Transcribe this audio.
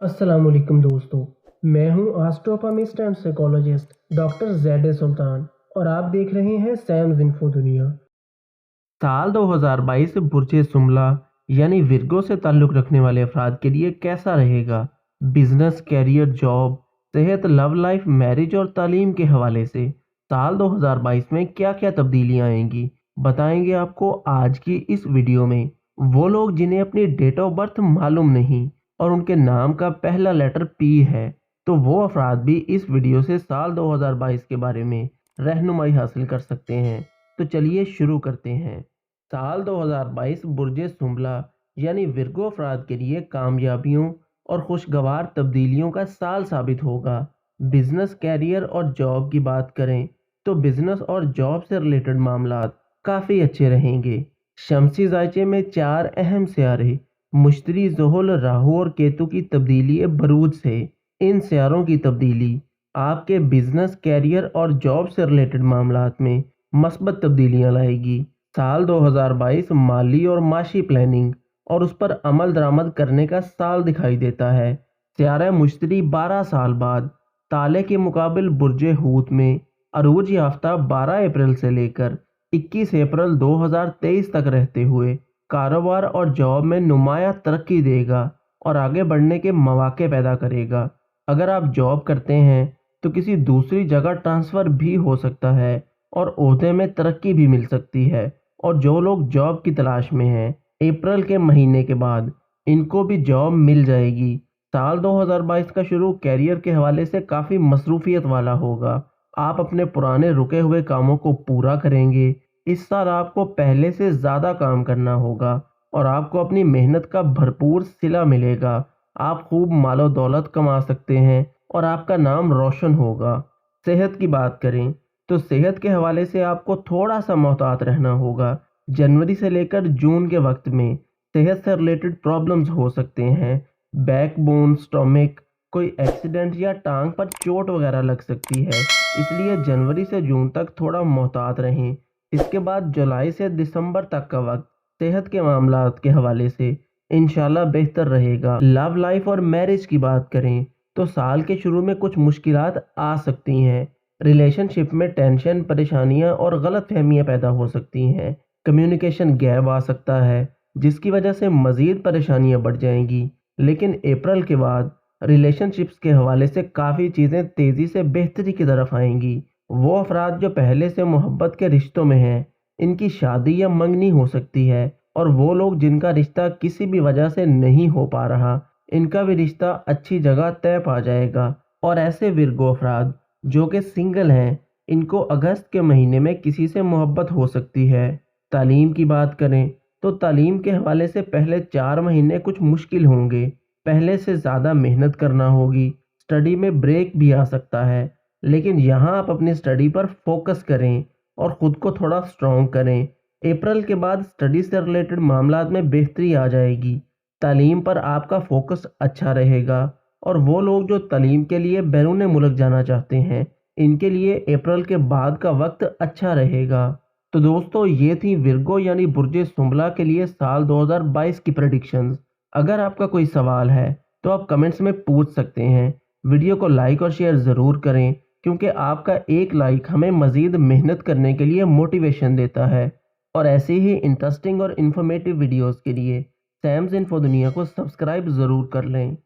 अस्सलाम वालेकुम दोस्तों। मैं हूं एस्ट्रोनॉमिस्ट एंड साइकोलॉजिस्ट डॉक्टर ज़ैद सुल्तान और आप देख रहे हैं सैम्स इन्फो दुनिया। साल 2022 बुर्ज सुमला यानी विर्गो से ताल्लुक़ रखने वाले अफराद के लिए कैसा रहेगा? बिजनेस, कैरियर, जॉब, सेहत, लव लाइफ, मैरिज और तालीम के हवाले से साल 2022 में क्या क्या तब्दीलियां आएंगी, बताएंगे आपको आज की इस वीडियो में। वो लोग जिन्हें अपनी डेट ऑफ बर्थ मालूम नहीं और उनके नाम का पहला लेटर पी है, तो वो अफराद भी इस वीडियो से साल 2022 के बारे में रहनुमाई हासिल कर सकते हैं। तो चलिए शुरू करते हैं। साल 2022 बुर्ज सुंबला यानी विर्गो अफराद के लिए कामयाबियों और खुशगवार तब्दीलियों का साल साबित होगा। बिजनेस, कैरियर और जॉब की बात करें तो बिजनेस और जॉब से रिलेटेड मामलात काफ़ी अच्छे रहेंगे। शमसी जायचे में चार अहम सियारे मुश्तरी, ज़ुहल, राहु और केतु की तब्दीली बरूज से इन सियारों की तब्दीली आपके बिजनेस, कैरियर और जॉब से रिलेटेड मामलात में मस्बत तब्दीलियां लाएगी। साल 2022 माली और माशी प्लानिंग और उस पर अमल दरामद करने का साल दिखाई देता है। सियारा मुश्तरी 12 साल बाद ताले के मुकाबिल बुर्ज हूत में अरूज याफ्ता 12 अप्रैल से लेकर 21 अप्रैल 2023 तक रहते हुए कारोबार और जॉब में नुमाया तरक्की देगा और आगे बढ़ने के मौके पैदा करेगा। अगर आप जॉब करते हैं तो किसी दूसरी जगह ट्रांसफ़र भी हो सकता है और ओहदे में तरक्की भी मिल सकती है। और जो लोग जॉब की तलाश में हैं, अप्रैल के महीने के बाद इनको भी जॉब मिल जाएगी। साल 2022 का शुरू कैरियर के हवाले से काफ़ी मसरूफियत वाला होगा। आप अपने पुराने रुके हुए कामों को पूरा करेंगे। इस साल आपको पहले से ज़्यादा काम करना होगा और आपको अपनी मेहनत का भरपूर सिला मिलेगा। आप खूब मालो दौलत कमा सकते हैं और आपका नाम रोशन होगा। सेहत की बात करें तो सेहत के हवाले से आपको थोड़ा सा मोहतात रहना होगा। जनवरी से लेकर जून के वक्त में सेहत से रिलेटेड प्रॉब्लम्स हो सकते हैं। बैक बोन, स्टोमिक, कोई एक्सीडेंट या टांग पर चोट वगैरह लग सकती है, इसलिए जनवरी से जून तक थोड़ा मोहतात रहें। इसके बाद जुलाई से दिसंबर तक का वक्त सेहत के मामलात के हवाले से इंशाल्लाह बेहतर रहेगा। लव लाइफ और मैरिज की बात करें तो साल के शुरू में कुछ मुश्किलात आ सकती हैं। रिलेशनशिप में टेंशन, परेशानियां और गलत फहमियाँ पैदा हो सकती हैं। कम्युनिकेशन गैप आ सकता है जिसकी वजह से मज़ीद परेशानियां बढ़ जाएंगी। लेकिन अप्रैल के बाद रिलेशनशिप्स के हवाले से काफ़ी चीज़ें तेज़ी से बेहतरी की तरफ आएंगी। वो अफराद जो पहले से मोहब्बत के रिश्तों में हैं, इनकी शादी या मंगनी हो सकती है। और वो लोग जिनका रिश्ता किसी भी वजह से नहीं हो पा रहा, इनका भी रिश्ता अच्छी जगह तय पा जाएगा। और ऐसे विर्गो अफराद जो कि सिंगल हैं, इनको अगस्त के महीने में किसी से मोहब्बत हो सकती है। तालीम की बात करें तो तालीम के हवाले से पहले 4 महीने कुछ मुश्किल होंगे। पहले से ज़्यादा मेहनत करना होगी। स्टडी में ब्रेक भी आ सकता है, लेकिन यहाँ आप अपनी स्टडी पर फोकस करें और ख़ुद को थोड़ा स्ट्रॉन्ग करें। अप्रैल के बाद स्टडी से रिलेटेड मामलात में बेहतरी आ जाएगी। तालीम पर आपका फोकस अच्छा रहेगा और वो लोग जो तालीम के लिए बैरून मुल्क जाना चाहते हैं, इनके लिए अप्रैल के बाद का वक्त अच्छा रहेगा। तो दोस्तों, ये थी विर्गो यानी बुर्ज सुंबला के लिए साल 2022 की प्रेडिक्शंस। अगर आपका कोई सवाल है तो आप कमेंट्स में पूछ सकते हैं। वीडियो को लाइक और शेयर ज़रूर करें, क्योंकि आपका एक लाइक हमें मज़ीद मेहनत करने के लिए मोटिवेशन देता है। और ऐसे ही इंटरेस्टिंग और इन्फॉर्मेटिव वीडियोस के लिए सैम्स इन्फो दुनिया को सब्सक्राइब ज़रूर कर लें।